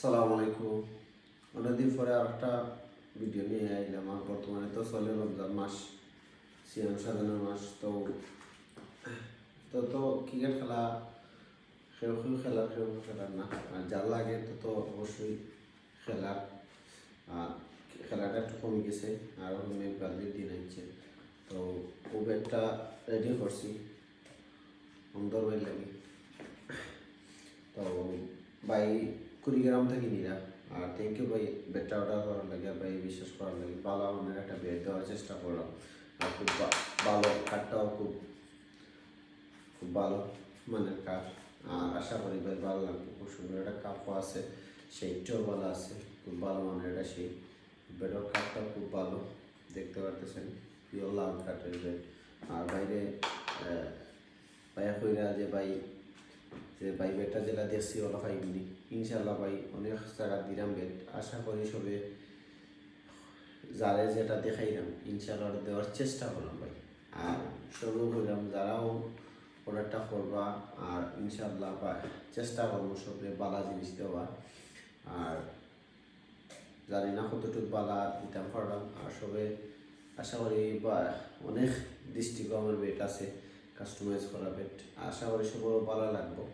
সালাম আলাইকুম। অনেকদিন পরে আর একটা ভিডিও নিয়ে আইলাম। আর বর্তমানে তো চলে রমজান মাস, সিয়াম সাধনের মাস। তো তো তো ক্রিকেট খেলা কেউ কেউ খেলার, কেউ কেউ খেলার না। আর যার লাগে তো অবশ্যই খেলার। আর খেলাটা একটু কমে গেছে, আর অনেক বালির দিন আসছে। তো খুব একটা রেডি করছি সুন্দর ভাই লাগে। তো ভাই কুড়িগ্রাম থেকে নিরা। আর থ্যাংক ইউ ভাই, বেডটা অর্ডার করার লাগে আর ভাই বিশ্বাস করার লাগে। ভালো মানের একটা বেড দেওয়ার চেষ্টা করলাম। আর খুব ভালো কাঠটাও খুব খুব ভালো মানের কাঠ। আর আশা করি ভাই ভালো লাগবে। খুব সুন্দর একটা কাপও আছে, সেইটাও ভালো আছে, খুব ভালো মানের একটা সেই বেডের কাঠটাও খুব ভালো। দেখতে পারতেছেন পিওর লাল কাঠের বেড। আর বাইরে ভাইয়া কইরা যে ভাই বেডটা যেটা দেখছি ওলা পাইবনি ইনশাল্লাহ ভাই, অনেক জায়গা দিলাম বেড। আশা করি সবে যারে যেটা দেখাইলাম ইনশাল্লাহ দেওয়ার চেষ্টা করলাম ভাই। আর সবও করলাম যারাও অর্ডারটা করবা, আর ইনশাল্লাহ বা চেষ্টা করবো সবে বালা জিনিস দেওয়া। আর জানি না কতটুকু বালা দিতাম পারলাম। আর সবে আশা করি বা অনেক দৃষ্টিকোণ আমার বেড আছে, কাস্টমাইজ করা বেড। আশা করি সবারও ভালো লাগবো।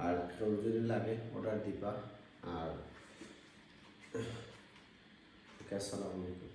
আর কেউ যদি লাগে অর্ডার দিবা। আর আসসালামু আলাইকুম।